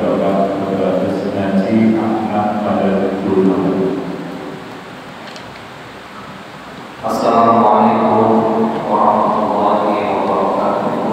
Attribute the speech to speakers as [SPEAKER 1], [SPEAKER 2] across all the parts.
[SPEAKER 1] Bapak Ketua Ngaji Ahmad pada Guru.
[SPEAKER 2] Assalamualaikum warahmatullahi wabarakatuh.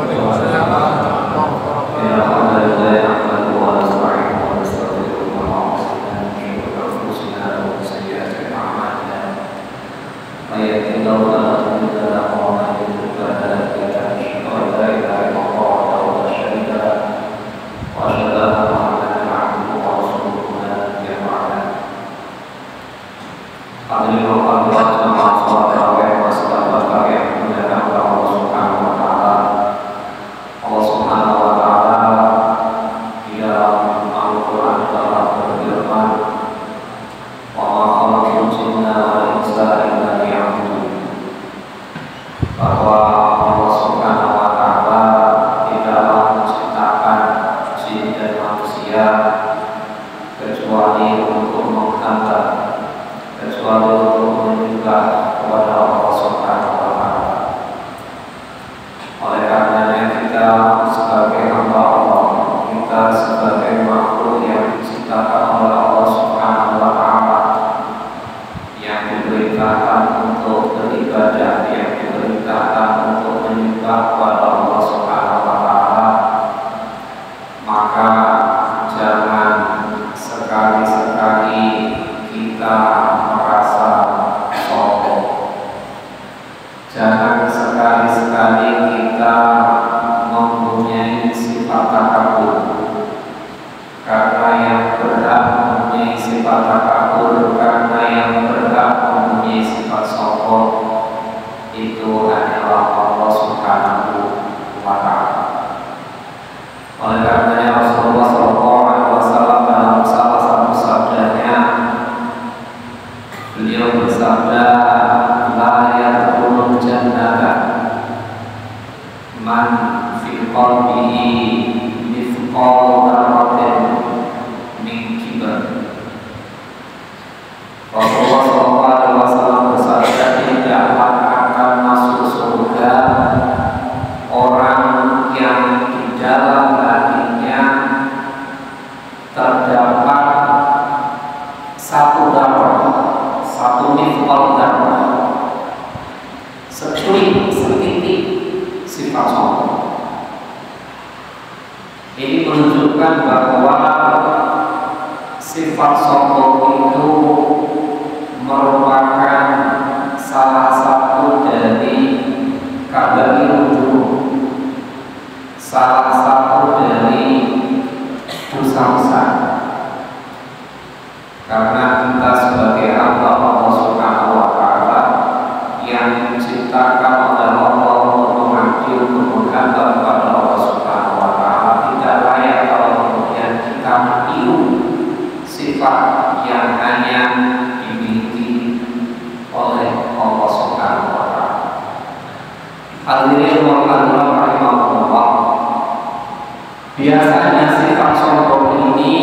[SPEAKER 3] Biasanya sifat sombong ini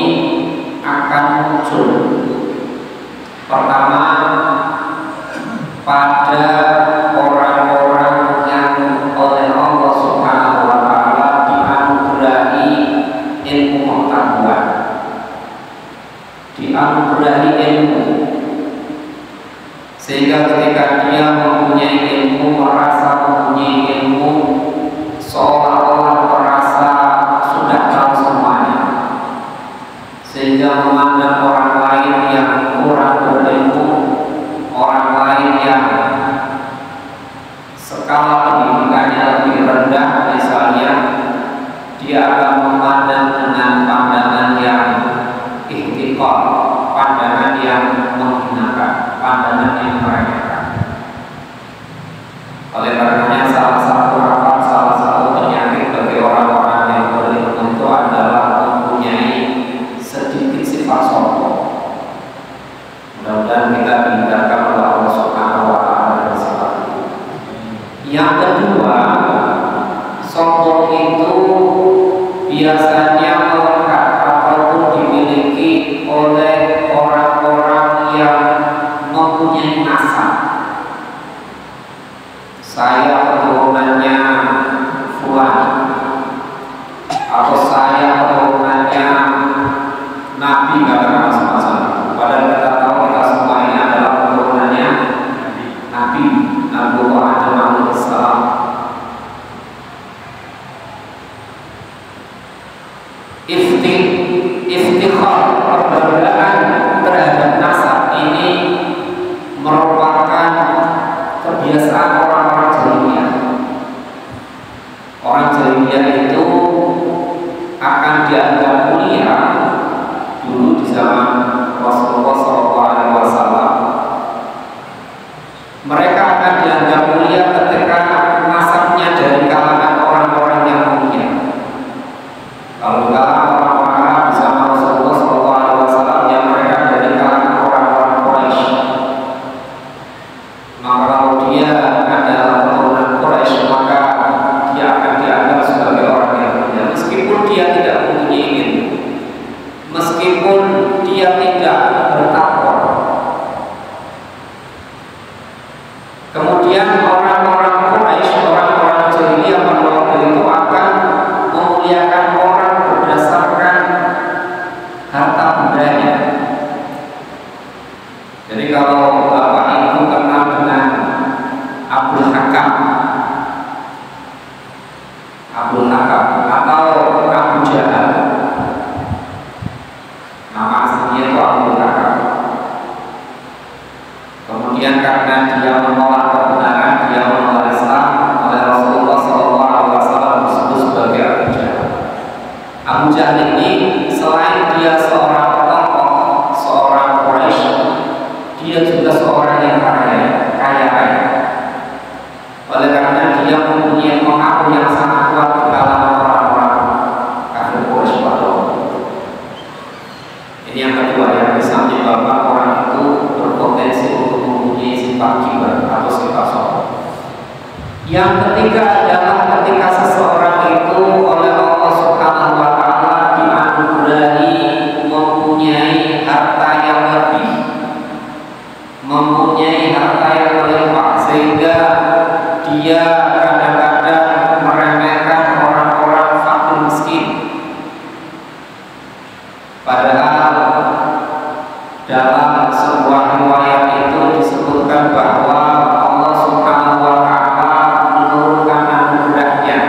[SPEAKER 3] akan muncul pertama pada orang-orang yang oleh Allah Subhanahu wa Ta'ala dianugerahi ilmu pengetahuan, dianugerahi ilmu, sehingga ketika dia mempunyai ilmu, merasa mempunyai ilmu, seolah-olah merasa sudah tahu semuanya, sehingga memandang orang lain yang kurang berilmu, orang lain yang skala pendidikannya lebih rendah misalnya, dia akan memandang dengan pandangan yang ihtiqar, pandangan yang menghinakan, pandangan yang meremehkan. Oleh Iftikhar, perbanggaan terhadap nasab ini merupakan kebiasaan orang-orang jahiliyah. Orang jahiliyah itu akan dianggap mulia dulu di zaman Rasulullah SAW. Mereka akan dianggap mulia ketika nasabnya dari kalangan orang-orang yang mulia. Kalau kalangan orang-orang Arab di zaman Rasulullah SAW, yang mereka dari kalangan orang-orang Quraisy, maka kalau dia adalah keturunan Quraisy, maka dia akan dianggap sebagai orang yang mulia, meskipun dia tidak mempunyai ilmu, meskipun dia tidak bertakwa. Kemudian orang-orang Quraisy, orang-orang jahiliyah pada waktu itu akan memuliakan orang berdasarkan harta bendanya. Jadi kalau bapak ibu kenal dengan Abdul Hakam atau Abu Jahal, nama aslinya itu Abdul Hakam. Kemudian karena dia menolak kebenaran, dia menolak Islam, oleh Rasulullah SAW disebut sebagai Abu Jahal. Abu Jahal ini selain dia seorang tokoh, seorang Quraisy, dia juga seorang yang kaya raya. Oleh karena dia mempunyai pengaruh yang sangat kuat di kalangan orang-orang kafir Quraisy pada waktu itu. Ini yang kedua yang bisa menyebabkan orang itu berpotensi untuk mempunyai sifat kibar atau sifat sombong. Yang ketiga adalah ketika seseorang itu oleh Allah Subhanahu wa Ta'ala dianugerahi mempunyai harta yang lebih, mempunyai harta yang melimpah, sehingga dia kadang-kadang meremehkan orang-orang fakir miskin. Padahal dalam sebuah riwayat itu disebutkan bahwa Allah Subhanahu wa Ta'ala menurunkan anugerahnya,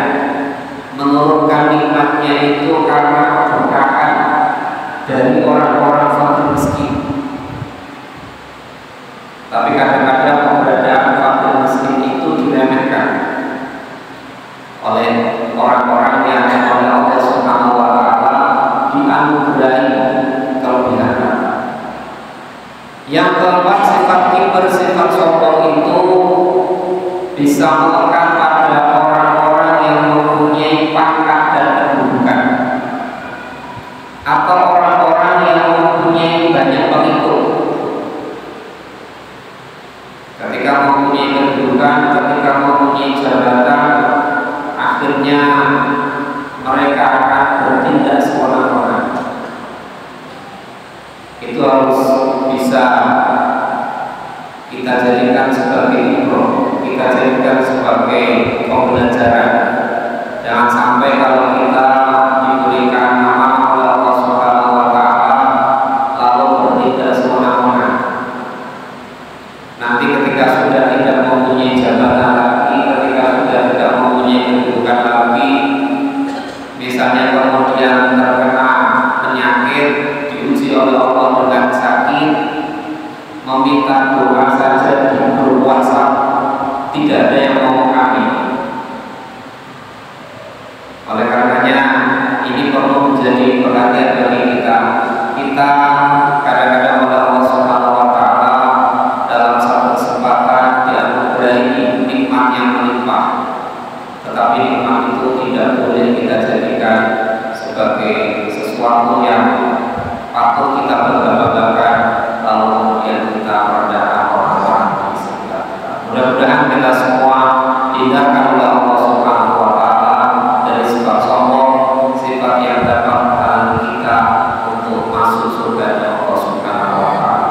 [SPEAKER 3] menurunkan nikmatnya itu karena keberkahan dari orang-orang fakir miskin. Tapi kadang-kadang keberadaan fakir miskin itu diremehkan oleh orang-orang yang oleh Allah Subhanahu wa Ta'ala dianugerahi kelebihan. Yang keempat, sifat kibar, sifat sombong itu bisa melekat pada orang-orang yang mempunyai pangkat dan kedudukan, atau orang-orang yang mempunyai banyak pengikut. Ketika mempunyai kedudukan, ketika mempunyai jabatan, akhirnya mereka akan bertindak semena-mena. Itu harus bisa kita jadikan sebagai ibroh, kita jadikan sebagai pembelajaran. Jangan sampai kalau kita diberikan amanah oleh Allah Subhanahu wa Ta'ala lalu bertindak semena-mena. Nanti ketika sudah tidak mempunyai jabatan lagi, ketika sudah tidak mempunyai kedudukan lagi, misalnya kemudian terkena penyakit, diuji oleh Allah dengan sakit, meminta doa saja diberi WhatsApp, tidak ada yang mau kami. Oleh karenanya ini perlu menjadi perhatian bagi kita. Kita kadang-kadang oleh Allah Subhanahu wa Ta'ala dalam satu kesempatan dianugerahi nikmat yang melimpah, tetapi nikmat itu tidak boleh kita jadikan sebagai sesuatu yang patut kita bangga-banggakan lalu kemudian kita merendahkan orang-orang di sekitar kita. Mudah-mudahan kita semua dihindarkan oleh Allah Subhanahu wa Ta'ala dari sifat sombong, sifat yang dapat menghalangi kita untuk masuk surga Allah Subhanahu wa Ta'ala.